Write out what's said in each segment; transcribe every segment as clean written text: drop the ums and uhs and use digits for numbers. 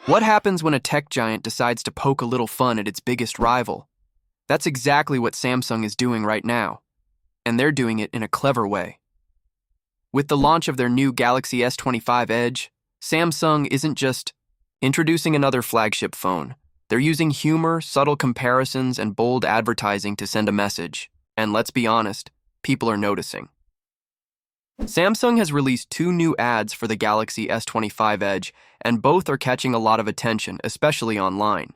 What happens when a tech giant decides to poke a little fun at its biggest rival? That's exactly what Samsung is doing right now, and they're doing it in a clever way. With the launch of their new Galaxy S25 Edge, Samsung isn't just introducing another flagship phone. They're using humor, subtle comparisons, and bold advertising to send a message. And let's be honest, people are noticing. Samsung has released 2 new ads for the Galaxy S25 Edge, and both are catching a lot of attention, especially online.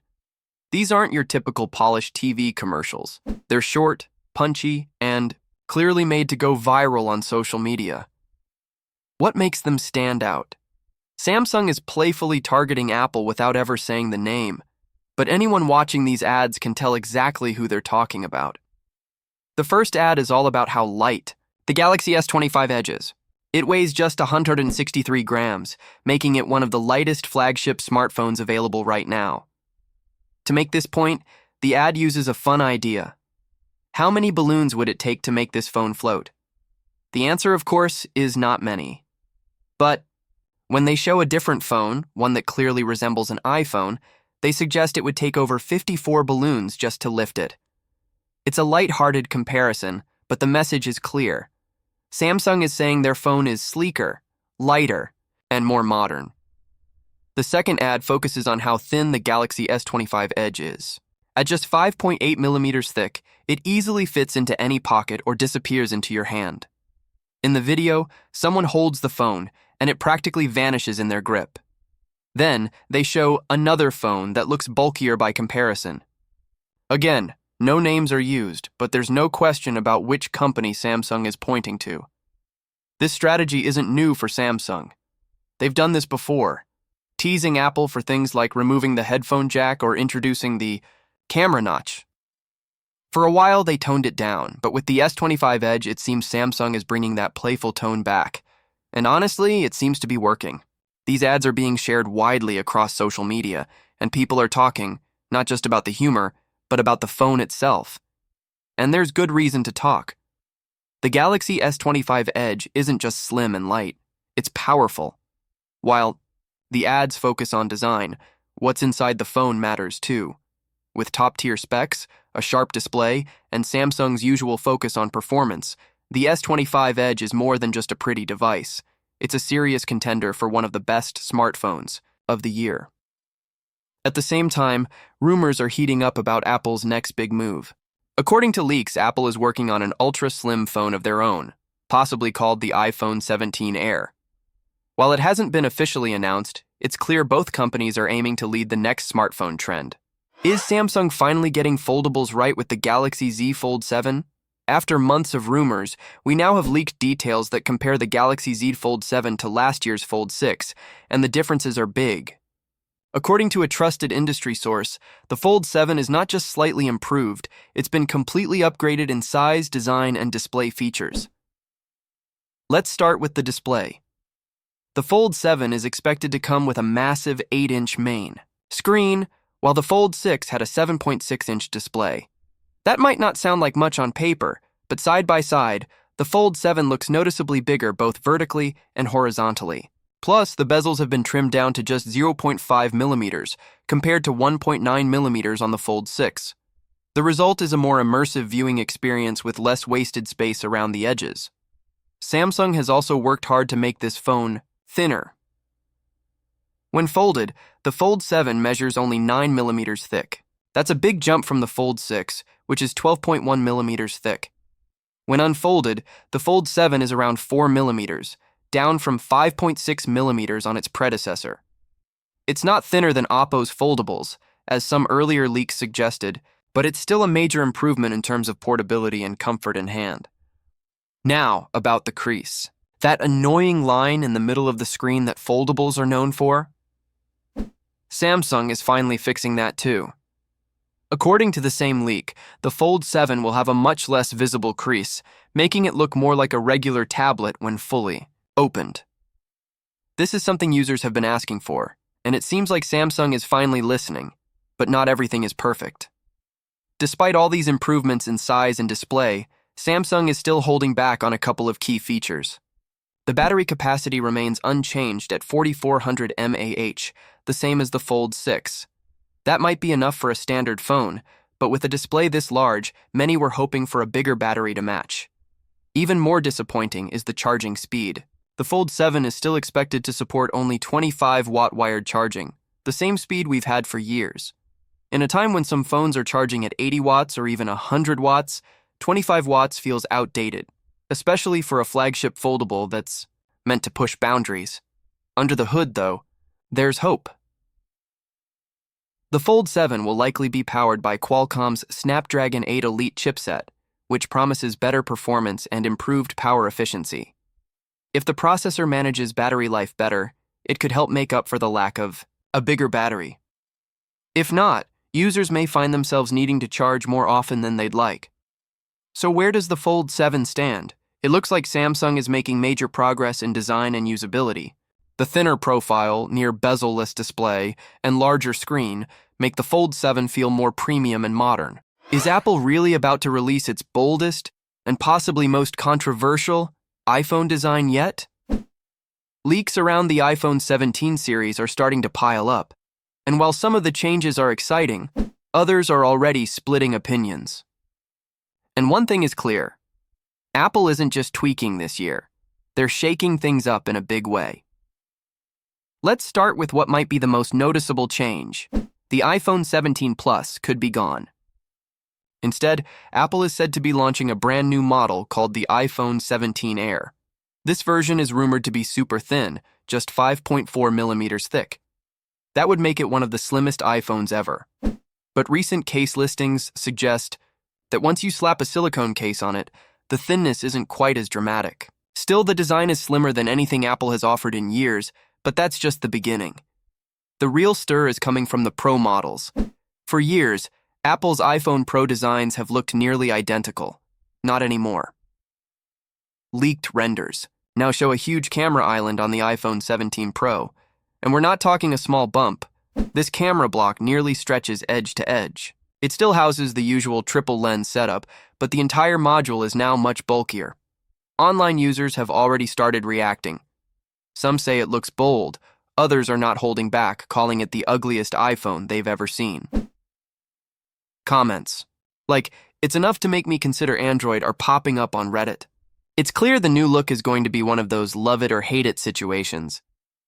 These aren't your typical polished TV commercials. They're short, punchy, and clearly made to go viral on social media. What makes them stand out? Samsung is playfully targeting Apple without ever saying the name, but anyone watching these ads can tell exactly who they're talking about. The first ad is all about how light the Galaxy S25 Edge is. It weighs just 163 grams, making it one of the lightest flagship smartphones available right now. To make this point, the ad uses a fun idea. How many balloons would it take to make this phone float? The answer, of course, is not many. But when they show a different phone, one that clearly resembles an iPhone, they suggest it would take over 54 balloons just to lift it. It's a light-hearted comparison, but the message is clear. Samsung is saying their phone is sleeker, lighter, and more modern. The second ad focuses on how thin the Galaxy S25 Edge is. At just 5.8 millimeters thick, it easily fits into any pocket or disappears into your hand. In the video, someone holds the phone, and it practically vanishes in their grip. Then, they show another phone that looks bulkier by comparison. Again, no names are used, but there's no question about which company Samsung is pointing to. This strategy isn't new for Samsung. They've done this before, teasing Apple for things like removing the headphone jack or introducing the camera notch. For a while, they toned it down, but with the S25 Edge, it seems Samsung is bringing that playful tone back. And honestly, it seems to be working. These ads are being shared widely across social media, and people are talking, not just about the humor, but about the phone itself. And there's good reason to talk. The Galaxy S25 Edge isn't just slim and light, it's powerful. While the ads focus on design, what's inside the phone matters too. With top-tier specs, a sharp display, and Samsung's usual focus on performance, the S25 Edge is more than just a pretty device. It's a serious contender for one of the best smartphones of the year. At the same time, rumors are heating up about Apple's next big move. According to leaks, Apple is working on an ultra-slim phone of their own, possibly called the iPhone 17 Air. While it hasn't been officially announced, it's clear both companies are aiming to lead the next smartphone trend. Is Samsung finally getting foldables right with the Galaxy Z Fold 7? After months of rumors, we now have leaked details that compare the Galaxy Z Fold 7 to last year's Fold 6, and the differences are big. According to a trusted industry source, the Fold 7 is not just slightly improved, it's been completely upgraded in size, design, and display features. Let's start with the display. The Fold 7 is expected to come with a massive 8-inch main screen, while the Fold 6 had a 7.6-inch display. That might not sound like much on paper, but side by side, the Fold 7 looks noticeably bigger both vertically and horizontally. Plus, the bezels have been trimmed down to just 0.5 millimeters, compared to 1.9 millimeters on the Fold 6. The result is a more immersive viewing experience with less wasted space around the edges. Samsung has also worked hard to make this phone thinner. When folded, the Fold 7 measures only 9 millimeters thick. That's a big jump from the Fold 6, which is 12.1 millimeters thick. When unfolded, the Fold 7 is around 4 millimeters, down from 5.6 millimeters on its predecessor. It's not thinner than Oppo's foldables, as some earlier leaks suggested, but it's still a major improvement in terms of portability and comfort in hand. Now, about the crease. That annoying line in the middle of the screen that foldables are known for? Samsung is finally fixing that too. According to the same leak, the Fold 7 will have a much less visible crease, making it look more like a regular tablet when fully opened. This is something users have been asking for, and it seems like Samsung is finally listening, but not everything is perfect. Despite all these improvements in size and display, Samsung is still holding back on a couple of key features. The battery capacity remains unchanged at 4400 mAh, the same as the Fold 6. That might be enough for a standard phone, but with a display this large, many were hoping for a bigger battery to match. Even more disappointing is the charging speed. The Fold 7 is still expected to support only 25-watt wired charging, the same speed we've had for years. In a time when some phones are charging at 80 watts or even 100 watts, 25 watts feels outdated, especially for a flagship foldable that's meant to push boundaries. Under the hood, though, there's hope. The Fold 7 will likely be powered by Qualcomm's Snapdragon 8 Elite chipset, which promises better performance and improved power efficiency. If the processor manages battery life better, it could help make up for the lack of a bigger battery. If not, users may find themselves needing to charge more often than they'd like. So where does the Fold 7 stand? It looks like Samsung is making major progress in design and usability. The thinner profile, near bezel-less display, and larger screen make the Fold 7 feel more premium and modern. Is Apple really about to release its boldest and possibly most controversial iPhone design yet? Leaks around the iPhone 17 series are starting to pile up, and while some of the changes are exciting, others are already splitting opinions. And one thing is clear: Apple isn't just tweaking this year, they're shaking things up in a big way. Let's start with what might be the most noticeable change. The iPhone 17 Plus could be gone. Instead, Apple is said to be launching a brand new model called the iPhone 17 Air. This version is rumored to be super thin, just 5.4 millimeters thick. That would make it one of the slimmest iPhones ever. But recent case listings suggest that once you slap a silicone case on it, the thinness isn't quite as dramatic. Still, the design is slimmer than anything Apple has offered in years, but that's just the beginning. The real stir is coming from the Pro models. For years, Apple's iPhone Pro designs have looked nearly identical. Not anymore. Leaked renders now show a huge camera island on the iPhone 17 Pro. And we're not talking a small bump. This camera block nearly stretches edge to edge. It still houses the usual triple lens setup, but the entire module is now much bulkier. Online users have already started reacting. Some say it looks bold, others are not holding back, calling it the ugliest iPhone they've ever seen. Comments like, "It's enough to make me consider Android," are popping up on Reddit. It's clear the new look is going to be one of those love it or hate it situations.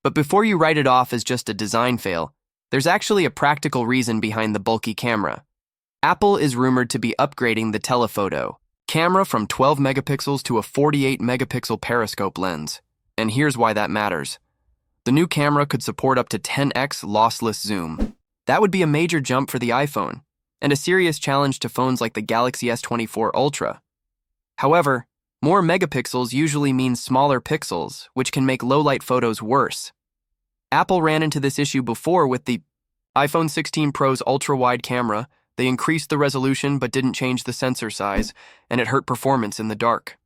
But before you write it off as just a design fail, there's actually a practical reason behind the bulky camera. Apple is rumored to be upgrading the telephoto camera from 12 megapixels to a 48 megapixel periscope lens. And here's why that matters. The new camera could support up to 10x lossless zoom. That would be a major jump for the iPhone, and a serious challenge to phones like the Galaxy S24 Ultra. However, more megapixels usually means smaller pixels, which can make low-light photos worse. Apple ran into this issue before with the iPhone 16 Pro's ultra-wide camera. They increased the resolution but didn't change the sensor size, and it hurt performance in the dark.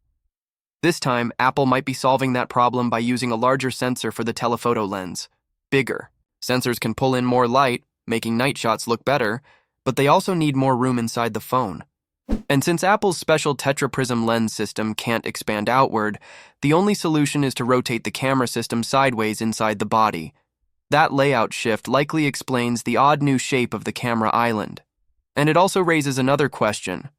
This time, Apple might be solving that problem by using a larger sensor for the telephoto lens. Bigger. Sensors can pull in more light, making night shots look better, but they also need more room inside the phone. And since Apple's special tetraprism lens system can't expand outward, the only solution is to rotate the camera system sideways inside the body. That layout shift likely explains the odd new shape of the camera island. And it also raises another question.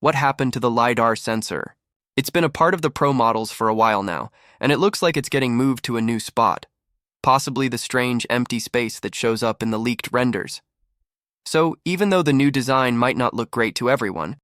What happened to the LiDAR sensor? It's been a part of the Pro models for a while now, and it looks like it's getting moved to a new spot. Possibly the strange empty space that shows up in the leaked renders. So, even though the new design might not look great to everyone,